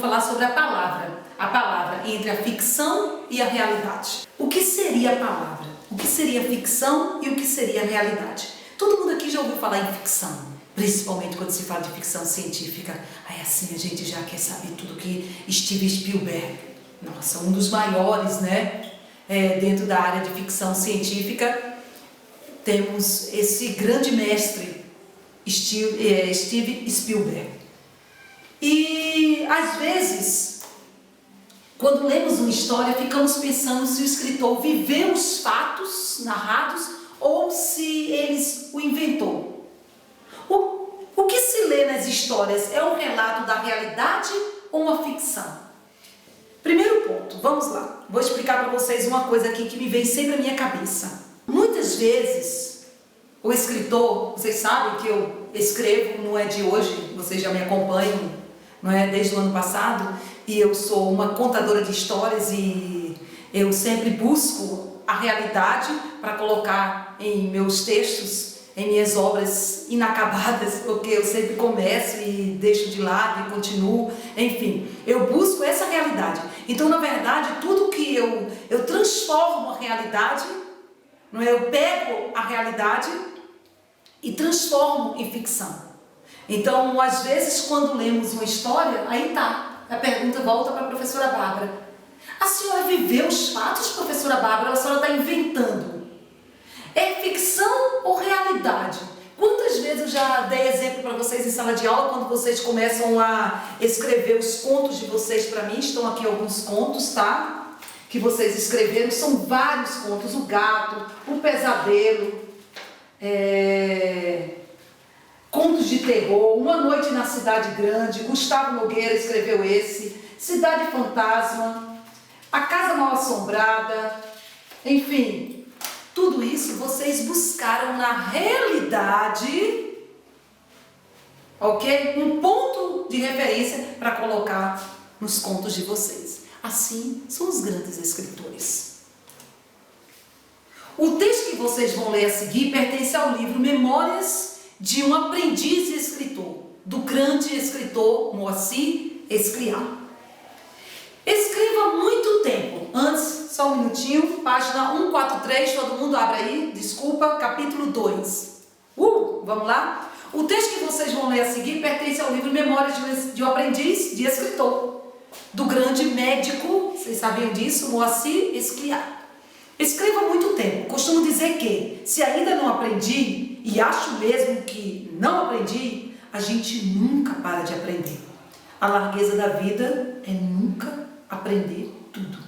falar sobre a palavra entre a ficção e a realidade. O que seria a palavra? O que seria a ficção e o que seria a realidade? Todo mundo aqui já ouviu falar em ficção, principalmente quando se fala de ficção científica. Aí assim a gente já quer saber tudo que Steven Spielberg, nossa, um dos maiores, né? Dentro da área de ficção científica, temos esse grande mestre, Steven Spielberg. E às vezes, quando lemos uma história, ficamos pensando se o escritor viveu os fatos narrados ou se eles o inventou. O que se lê nas histórias é um relato da realidade ou uma ficção? Primeiro ponto, vamos lá. Vou explicar para vocês uma coisa aqui que me vem sempre à minha cabeça. Muitas vezes, o escritor, vocês sabem que eu escrevo, não é de hoje, vocês já me acompanham, não é desde o ano passado, e eu sou uma contadora de histórias e eu sempre busco a realidade para colocar em meus textos, em minhas obras inacabadas, porque eu sempre começo e deixo de lado e continuo, enfim, eu busco essa realidade. Então, na verdade, tudo que eu transformo a realidade, não é? Eu pego a realidade e transformo em ficção. Então, às vezes, quando lemos uma história, aí tá, a pergunta volta para a professora Bárbara. A senhora viveu os fatos, professora Bárbara, ou a senhora está inventando? É ficção ou realidade? Quantas vezes eu já dei exemplo para vocês em sala de aula, quando vocês começam a escrever os contos de vocês para mim, estão aqui alguns contos, tá? Que vocês escreveram, são vários contos, o gato, o pesadelo, contos de terror, Uma Noite na Cidade Grande, Gustavo Nogueira escreveu esse, Cidade Fantasma, A Casa Mal Assombrada, enfim, tudo isso vocês buscaram na realidade, ok? Um ponto de referência para colocar nos contos de vocês. Assim são os grandes escritores. O texto que vocês vão ler a seguir pertence ao livro Memórias de um Aprendiz Escritor, do grande escritor Moacir Escriá. Escreva há muito tempo, antes, só um minutinho, página 143, todo mundo abre aí, desculpa, capítulo 2. Vamos lá? O texto que vocês vão ler a seguir pertence ao livro Memórias de um Aprendiz de Escritor, do grande médico, vocês sabiam disso, Moacir Escriá. Escreva há muito tempo. Costumo dizer que, se ainda não aprendi, e acho mesmo que não aprendi, a gente nunca para de aprender. A largueza da vida é nunca aprender tudo.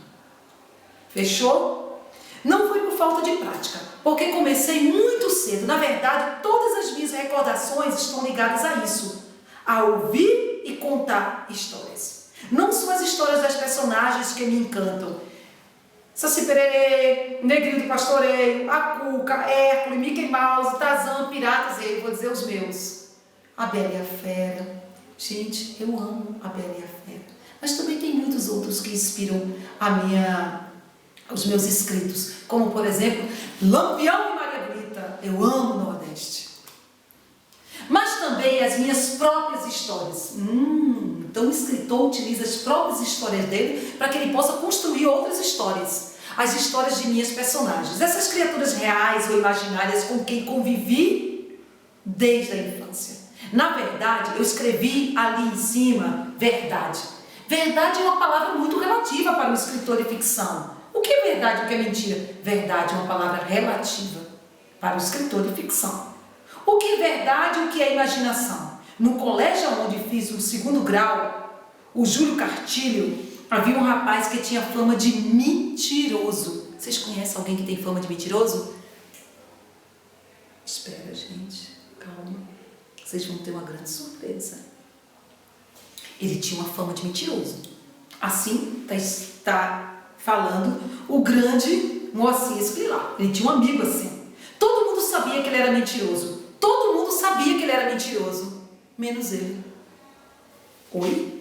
Fechou? Não foi por falta de prática, porque comecei muito cedo. Na verdade, todas as minhas recordações estão ligadas a isso, a ouvir e contar histórias. Não são as histórias das personagens que me encantam. Saci Pererê, Negrinho do Pastoreio, a Cuca, Hércules, Mickey Mouse, Tarzan, Piratas, eu vou dizer os meus. A Bela e a Fera. Gente, eu amo a Bela e a Fera. Mas também tem muitos outros que inspiram os meus escritos, como por exemplo, Lampião e Maria Bonita. Eu amo o Nordeste. Mas também as minhas próprias histórias. Então o escritor utiliza as próprias histórias dele para que ele possa construir outras histórias. As histórias de minhas personagens. Essas criaturas reais ou imaginárias com quem convivi desde a infância. Na verdade, eu escrevi ali em cima, verdade. Verdade é uma palavra muito relativa para um escritor de ficção. O que é verdade e o que é mentira? Verdade é uma palavra relativa para o escritor de ficção. O que é verdade e o que é imaginação? No colégio onde fiz o 2º grau, o Júlio Cartilho, havia um rapaz que tinha fama de mentiroso. Vocês conhecem alguém que tem fama de mentiroso? Espera, gente, calma. Vocês vão ter uma grande surpresa. Ele tinha uma fama de mentiroso. Assim está falando o grande Moacir Escriá. Ele tinha um amigo assim. Todo mundo sabia que ele era mentiroso. Todo mundo sabia que ele era mentiroso. Menos ele. Oi?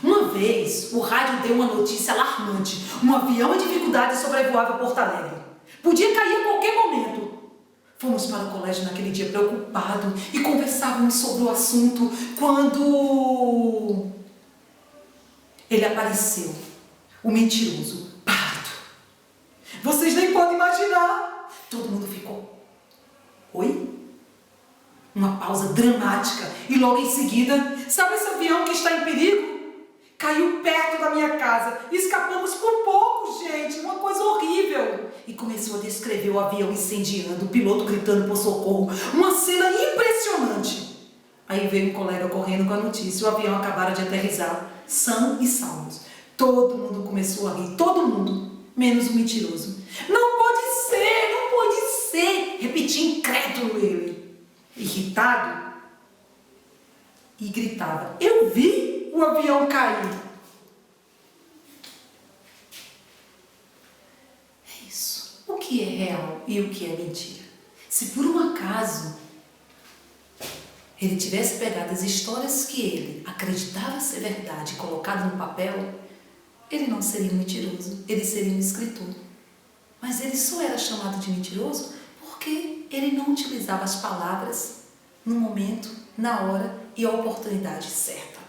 Uma vez, o rádio deu uma notícia alarmante. Um avião em dificuldade sobrevoava Porto Alegre. Podia cair a qualquer momento. Fomos para o colégio naquele dia preocupado e conversávamos sobre o assunto quando ele apareceu, o mentiroso, pálido. Vocês nem podem imaginar. Todo mundo ficou. Oi? Uma pausa dramática e logo em seguida, sabe esse avião que está em perigo? Caiu perto da minha casa. Escapamos por pouco, gente. Uma coisa horrível. E começou a descrever o avião incendiando, o piloto gritando por socorro. Uma cena impressionante. Aí veio um colega correndo com a notícia. O avião acabara de aterrissar, são e salvos. Todo mundo começou a rir. Todo mundo. Menos o mentiroso. Não pode ser, não pode ser. Repetia incrédulo ele. Irritado. E gritava. Eu vi o avião cair. É isso. O que é real e o que é mentira? Se por um acaso ele tivesse pegado as histórias que ele acreditava ser verdade e colocado no papel, ele não seria um mentiroso, ele seria um escritor. Mas ele só era chamado de mentiroso porque ele não utilizava as palavras no momento, na hora e a oportunidade certa.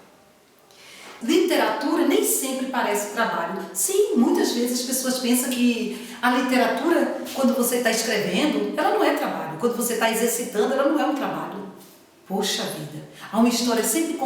Literatura nem sempre parece trabalho. Sim, muitas vezes as pessoas pensam que a literatura, quando você está escrevendo, ela não é trabalho. Quando você está exercitando, ela não é um trabalho. Poxa vida, há uma história sempre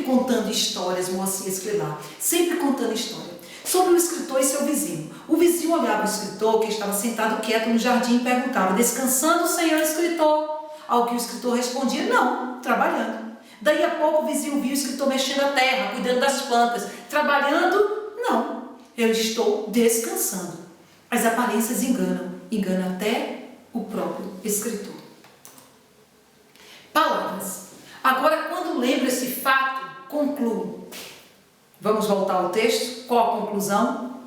contando histórias, Moacir Sclivar, sempre contando história. Sobre o escritor e seu vizinho. O vizinho olhava o escritor que estava sentado quieto no jardim e perguntava: descansando, senhor escritor? Ao que o escritor respondia: não, trabalhando. Daí a pouco o vizinho viu o escritor mexendo a terra, cuidando das plantas. Trabalhando? Não, eu estou descansando. As aparências enganam, enganam até o próprio escritor. Palavras. Agora, quando lembro esse fato, concluo. Vamos voltar ao texto? Qual a conclusão?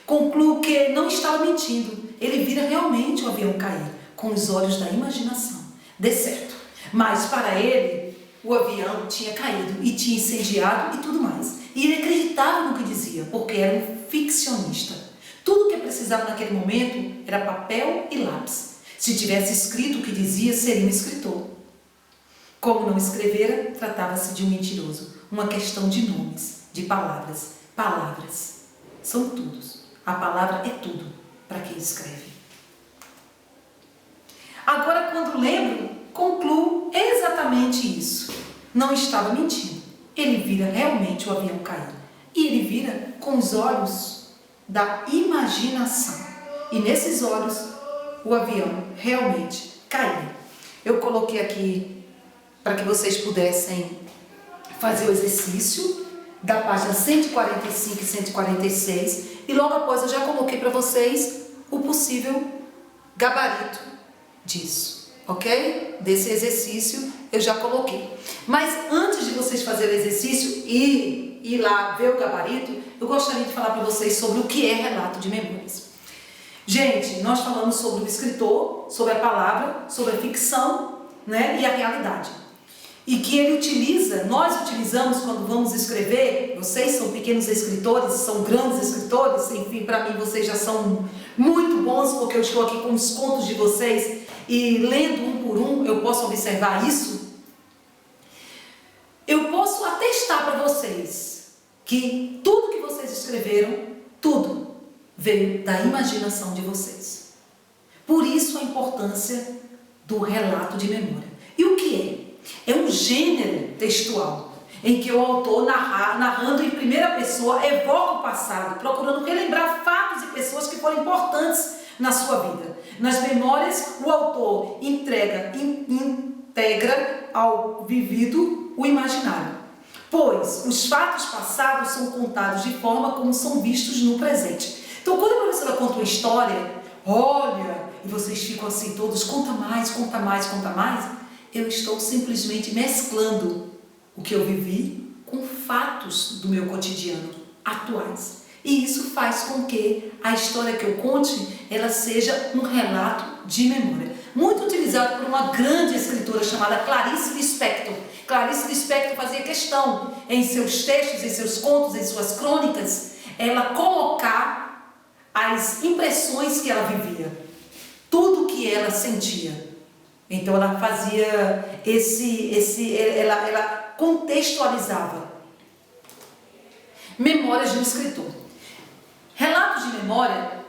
Concluo que não estava mentindo. Ele vira realmente o avião cair, com os olhos da imaginação. De certo. Mas para ele, o avião tinha caído e tinha incendiado e tudo mais. E ele acreditava no que dizia, porque era um ficcionista. Tudo que precisava naquele momento era papel e lápis. Se tivesse escrito o que dizia, seria um escritor. Como não escrevera, tratava-se de um mentiroso. Uma questão de nomes, de palavras. Palavras são tudo. A palavra é tudo para quem escreve. Agora, quando lembro, concluo exatamente isso. Não estava mentindo. Ele vira realmente o avião cair. E ele vira com os olhos da imaginação. E nesses olhos, o avião realmente caiu. Eu coloquei aqui para que vocês pudessem fazer o exercício da página 145 e 146. E logo após eu já coloquei para vocês o possível gabarito disso. Ok? Desse exercício eu já coloquei. Mas antes de vocês fazerem o exercício e ir lá ver o gabarito, eu gostaria de falar para vocês sobre o que é relato de memórias. Gente, nós falamos sobre o escritor, sobre a palavra, sobre a ficção, né, e a realidade. E que ele utiliza, nós utilizamos quando vamos escrever. Vocês são pequenos escritores, são grandes escritores, enfim, para mim vocês já são muito bons, porque eu estou aqui com os contos de vocês e lendo um por um, eu posso observar isso. Eu posso atestar para vocês que tudo que vocês escreveram, tudo veio da imaginação de vocês. Por isso a importância do relato de memória. E o que é? É um gênero textual em que o autor, narrando em primeira pessoa, evoca o passado, procurando relembrar fatos e pessoas que foram importantes na sua vida. Nas memórias, o autor integra ao vivido o imaginário, pois os fatos passados são contados de forma como são vistos no presente. Então, quando a professora conta uma história, olha, e vocês ficam assim todos, conta mais, conta mais, conta mais, eu estou simplesmente mesclando o que eu vivi com fatos do meu cotidiano atuais. E isso faz com que a história que eu conte, ela seja um relato de memória. Muito utilizado por uma grande escritora chamada Clarice Lispector. Clarice Lispector fazia questão, em seus textos, em seus contos, em suas crônicas, ela colocar as impressões que ela vivia. tudo que ela sentia. Então ela fazia ela contextualizava. Memórias de um escritor. Relatos de memória,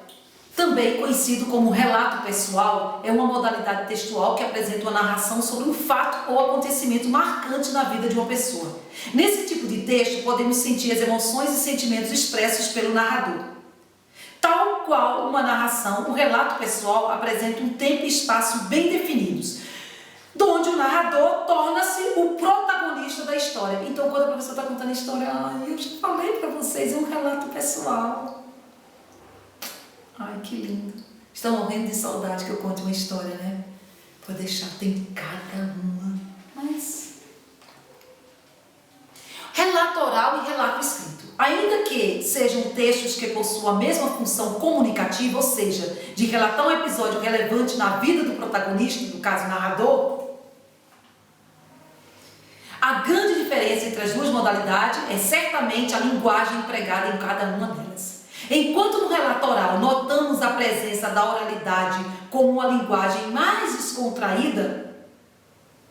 também conhecido como relato pessoal, é uma modalidade textual que apresenta uma narração sobre um fato ou acontecimento marcante na vida de uma pessoa. Nesse tipo de texto, podemos sentir as emoções e sentimentos expressos pelo narrador. Tal qual uma narração, o relato pessoal apresenta um tempo e espaço bem definidos, onde o narrador torna-se o protagonista da história. Então, quando a professora está contando a história, eu já falei para vocês, é um relato pessoal. Ai, que lindo. Estão morrendo de saudade que eu conte uma história, né? Pode deixar, tem cada uma. Mas... relato oral e relato escrito. Ainda que sejam textos que possuam a mesma função comunicativa, ou seja, de relatar um episódio relevante na vida do protagonista, no caso narrador, a grande diferença entre as duas modalidades é certamente a linguagem empregada em cada uma delas. Enquanto no relato oral notamos a presença da oralidade como uma linguagem mais descontraída,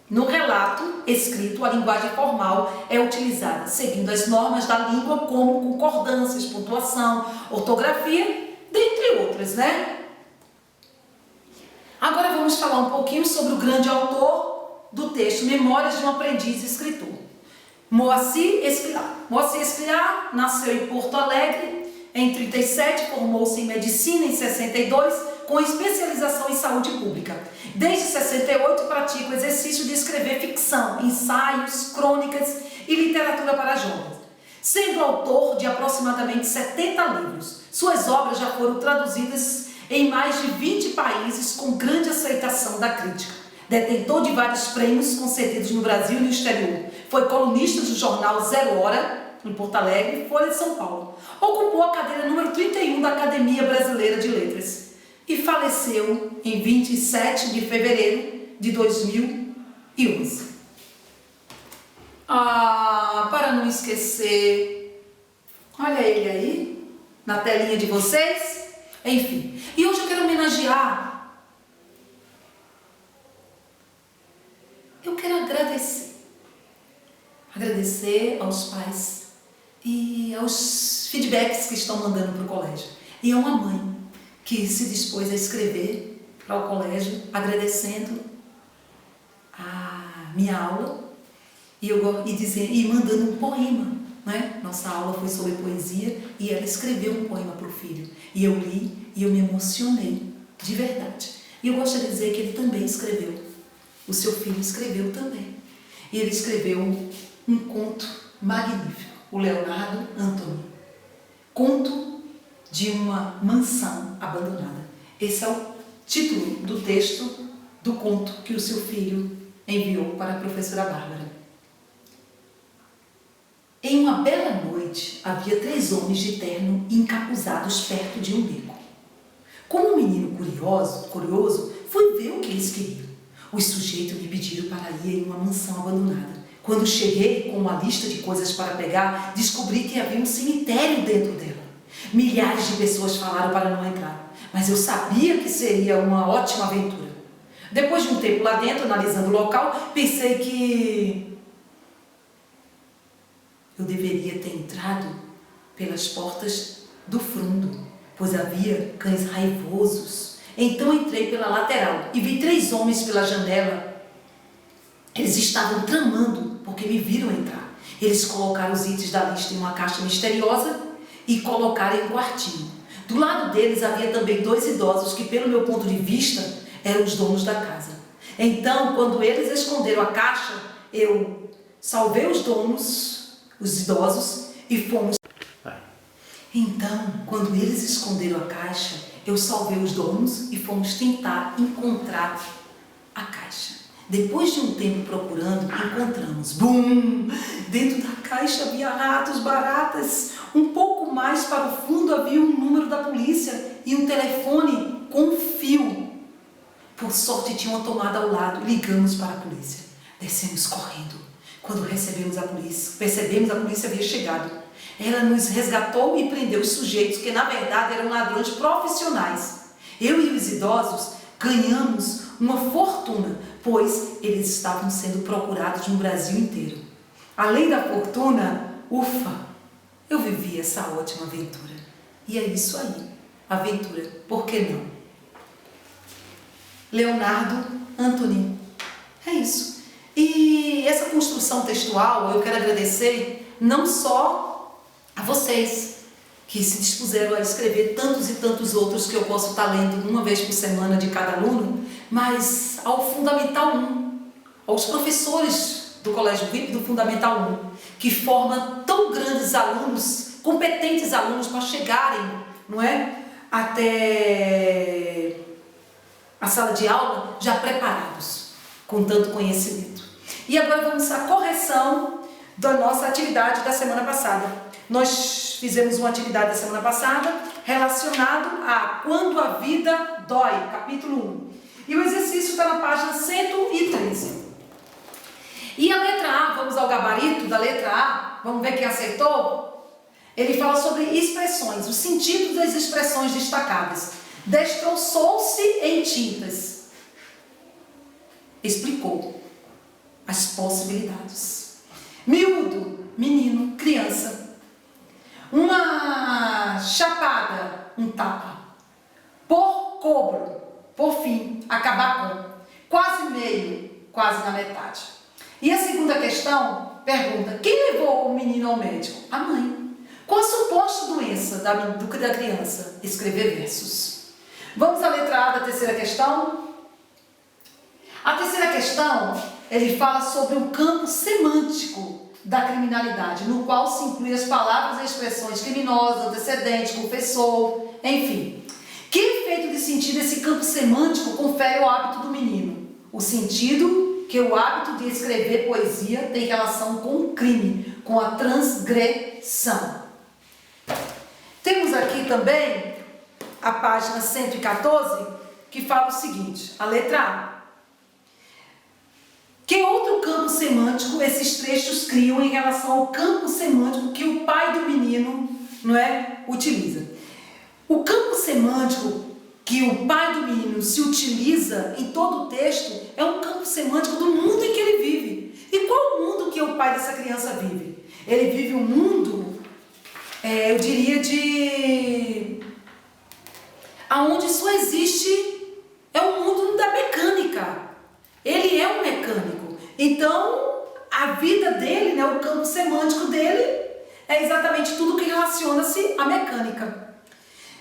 no relato escrito, a linguagem formal é utilizada, seguindo as normas da língua, como concordâncias, pontuação, ortografia, dentre outras, né? Agora vamos falar um pouquinho sobre o grande autor do texto Memórias de um Aprendiz Escritor, Moacir Espilar. Moacir Espilar nasceu em Porto Alegre em 37, formou-se em medicina em 62, com especialização em saúde pública. Desde 68 pratica o exercício de escrever ficção, ensaios, crônicas e literatura para jovens, sendo autor de aproximadamente 70 livros. Suas obras já foram traduzidas em mais de 20 países com grande aceitação da crítica. Detentor de vários prêmios concedidos no Brasil e no exterior. Foi colunista do jornal Zero Hora, em Porto Alegre, e Folha de São Paulo. Ocupou a cadeira número 31 da Academia Brasileira de Letras e faleceu em 27 de fevereiro de 2011. Para não esquecer, olha ele aí, na telinha de vocês. Enfim, e hoje eu quero homenagear. Eu quero agradecer aos pais e aos feedbacks que estão mandando para o colégio. E a uma mãe que se dispôs a escrever para o colégio, agradecendo a minha aula e mandando um poema, né? Nossa aula foi sobre poesia e ela escreveu um poema para o filho. E eu li e eu me emocionei, de verdade. E eu gostaria de dizer que ele também escreveu. O seu filho escreveu também. E ele escreveu um conto magnífico, o Leonardo Antoni. Conto de uma mansão abandonada. Esse é o título do texto do conto que o seu filho enviou para a professora Bárbara. Em uma bela noite, havia 3 homens de terno encapuzados perto de um beco. Como um menino curioso, fui ver o que eles queriam. Os sujeitos me pediram para ir em uma mansão abandonada. Quando cheguei com uma lista de coisas para pegar, descobri que havia um cemitério dentro dela. Milhares de pessoas falaram para não entrar, mas eu sabia que seria uma ótima aventura. Depois de um tempo lá dentro, analisando o local, pensei que eu deveria ter entrado pelas portas do fundo, pois havia cães raivosos. Então entrei pela lateral e vi 3 homens pela janela. Eles estavam tramando porque me viram entrar. Eles colocaram os itens da lista em uma caixa misteriosa e colocaram em um quartinho. Do lado deles havia também 2 idosos que, pelo meu ponto de vista, eram os donos da casa. Então, quando eles esconderam a caixa, eu salvei os donos, os idosos, e fomos. Então, quando eles esconderam a caixa, eu salvei os donos e fomos tentar encontrar a caixa. Depois de um tempo procurando, encontramos. Bum! Dentro da caixa havia ratos, baratas. Um pouco mais para o fundo havia um número da polícia e um telefone com um fio. Por sorte tinha uma tomada ao lado. Ligamos para a polícia. Descemos correndo. Quando percebemos a polícia havia chegado. Ela nos resgatou e prendeu os sujeitos, que na verdade eram ladrões profissionais. Eu e os idosos ganhamos uma fortuna, pois eles estavam sendo procurados no Brasil inteiro. Além da fortuna, ufa, eu vivi essa ótima aventura. E é isso aí, aventura, por que não? Leonardo Antonin. É isso. E essa construção textual, eu quero agradecer não só a vocês, que se dispuseram a escrever tantos e tantos outros que eu posso estar lendo uma vez por semana de cada aluno, mas ao Fundamental 1, aos professores do Colégio VIP do Fundamental 1, que forma tão grandes alunos, competentes alunos para chegarem, não é, até a sala de aula já preparados, com tanto conhecimento. E agora vamos à correção da nossa atividade da semana passada. Nós fizemos uma atividade da semana passada relacionado a Quando a Vida Dói, capítulo 1. E o exercício está na página 113. E a letra A, vamos ao gabarito da letra A, vamos ver quem acertou? Ele fala sobre expressões, o sentido das expressões destacadas. Destroçou-se em tintas. Explicou as possibilidades. Miúdo, menino, criança. Uma chapada, um tapa. Por cobro, por fim, acabar com. Quase meio, quase na metade. E a segunda questão pergunta: quem levou o menino ao médico? A mãe. Qual a suposta doença da criança? Escrever versos. Vamos à letra A da terceira questão. A terceira questão, ele fala sobre o campo semântico da criminalidade, no qual se inclui as palavras e expressões criminosa, antecedente, confessor, enfim. Que efeito de sentido esse campo semântico confere ao hábito do menino? O sentido que o hábito de escrever poesia tem relação com o crime, com a transgressão. Temos aqui também a página 114, que fala o seguinte, a letra A. Que outro campo semântico esses trechos criam em relação ao campo semântico que o pai do menino, não é, utiliza? O campo semântico que o pai do menino se utiliza em todo o texto é um campo semântico do mundo em que ele vive. E qual o mundo que o pai dessa criança vive? Ele vive um mundo, eu diria, aonde só existe, é um mundo da mecânica. Ele é um mecânico. Então, a vida dele, né, o campo semântico dele, é exatamente tudo que relaciona-se à mecânica.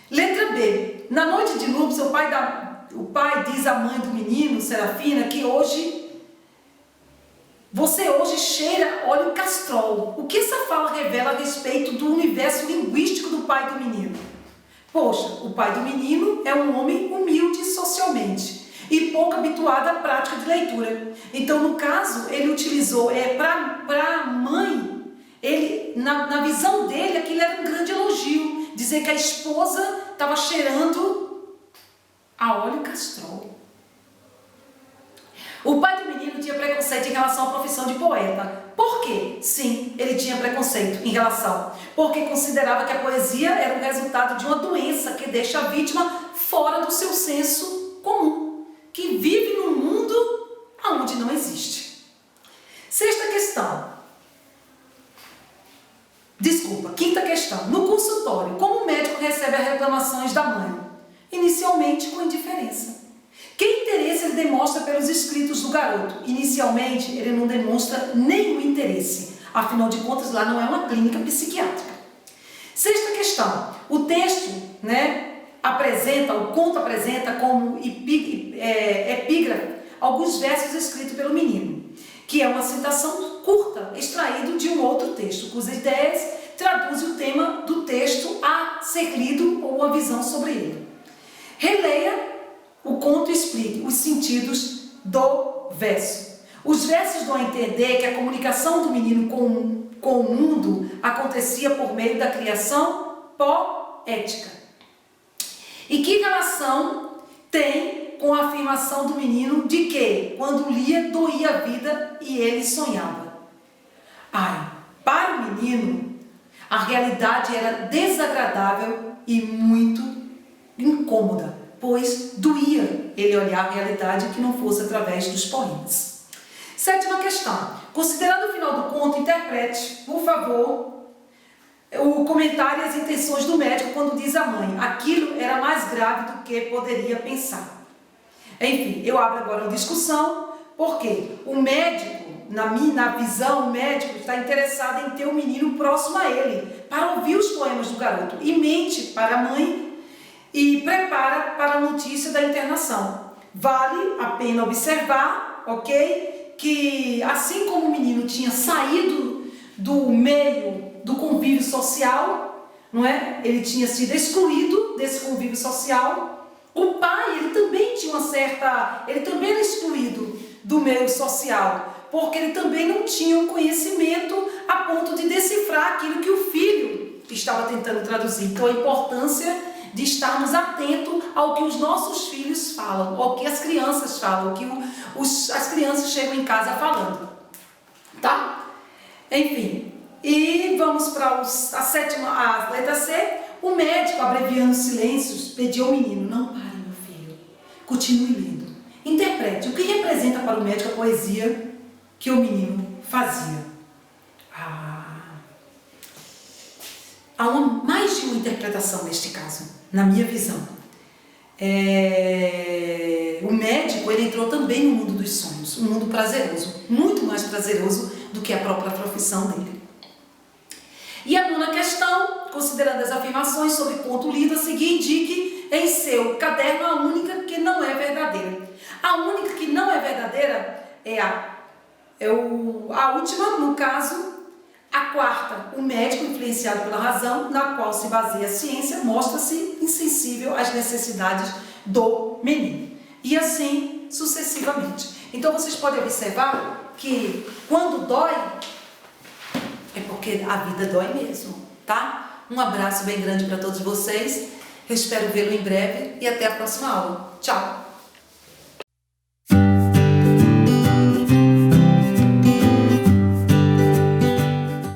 Letra B. Na noite de núpcias, o pai diz à mãe do menino, Serafina, que você hoje cheira óleo castrol. O que essa fala revela a respeito do universo linguístico do pai do menino? Poxa, o pai do menino é um homem humilde socialmente e pouco habituado à prática de leitura. Então, no caso, ele utilizou, para a mãe, ele, na visão dele, aquilo era um grande elogio, dizer que a esposa estava cheirando a óleo castrol. O pai do menino tinha preconceito em relação à profissão de poeta. Por quê? Sim, ele tinha preconceito em relação, porque considerava que a poesia era o resultado de uma doença que deixa a vítima fora do seu senso comum, que vive num mundo onde não existe. Quinta questão. No consultório, como o médico recebe as reclamações da mãe? Inicialmente com indiferença. Que interesse ele demonstra pelos escritos do garoto? Inicialmente, ele não demonstra nenhum interesse. Afinal de contas, lá não é uma clínica psiquiátrica. Sexta questão. O texto, o conto apresenta como epígrafe alguns versos escritos pelo menino, que é uma citação curta, extraído de um outro texto, cujas ideias traduzem o tema do texto a ser lido ou uma visão sobre ele. Releia o conto e explique os sentidos do verso. Os versos dão a entender que a comunicação do menino com o mundo acontecia por meio da criação poética. E que relação tem com a afirmação do menino de que, quando lia, doía a vida e ele sonhava? Para o menino, a realidade era desagradável e muito incômoda, pois doía ele olhar a realidade que não fosse através dos poemas. Sétima questão. Considerando o final do conto, interprete, por favor, o comentário e as intenções do médico quando diz à mãe: aquilo era mais grave do que poderia pensar. Enfim, eu abro agora uma discussão, porque o médico, na visão, o médico está interessado em ter o menino próximo a ele, para ouvir os poemas do garoto, e mente para a mãe e prepara para a notícia da internação. Vale a pena observar, ok? Que assim como o menino tinha saído do meio do convívio social, não é? Ele tinha sido excluído desse convívio social. O pai, ele também tinha ele também era excluído do meio social, porque ele também não tinha um conhecimento a ponto de decifrar aquilo que o filho estava tentando traduzir. Então a importância de estarmos atentos ao que os nossos filhos falam, ao que as crianças falam, ao que as crianças chegam em casa falando, tá? Enfim. E vamos para a letra C. O médico, abreviando os silêncios, pediu ao menino: não pare, meu filho, continue lendo. Interprete o que representa para o médico a poesia que o menino fazia. Há mais de uma interpretação neste caso, na minha visão. O médico, ele entrou também no mundo dos sonhos, um mundo prazeroso, muito mais prazeroso do que a própria profissão dele. E a nona questão, considerando as afirmações sobre conto lido, a seguir, indique em seu caderno a única que não é verdadeira. A única que não é verdadeira é a última, no caso, a quarta. O médico, influenciado pela razão, na qual se baseia a ciência, mostra-se insensível às necessidades do menino. E assim sucessivamente. Então vocês podem observar que quando dói, é porque a vida dói mesmo, tá? Um abraço bem grande para todos vocês. Eu espero vê-lo em breve e até a próxima aula. Tchau!